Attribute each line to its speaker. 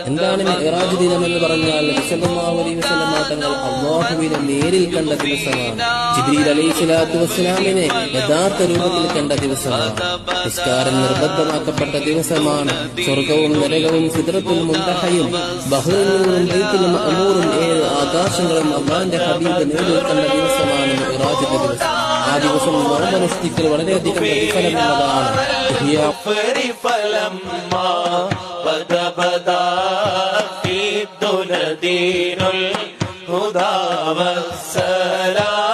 Speaker 1: എന്താണ് മിഅ്റാജ് ദിനം എന്ന് പറഞ്ഞാൽ നബി സല്ലല്ലാഹു അലൈഹി വസല്ലം തങ്ങൾ അല്ലാഹുവിനെ നേരിൽ കണ്ട ദിവസമാണ്. ജിബ്രീൽ അലൈഹിസ്സലാത്തു വസ്സലാമിനെ യഥാർത്ഥ രൂപത്തിൽ കണ്ട ദിവസമാണ്. നിസ്കാരം നിർബന്ധമാക്കപ്പെട്ട ദിവസമാണ്. സ്വർഗവും നരകവും സിദ്റത്തുൽ മുൻതഹയും ബഹ്റൈനും ബൈത്തുൽ മഅമൂറും 7 ആകാശങ്ങളും അല്ലാഹുവിന്റെ ഹബീബ് നേരിൽ കണ്ട ദിവസമാണ് മിഅ്റാജിന്റെ ദിവസം. ആ ദിവസം നോമ്പനുഷ്ഠിക്കൽ വളരെയധികം പ്രതിഫലമുള്ളതാണ്.
Speaker 2: دين الهدى والسلام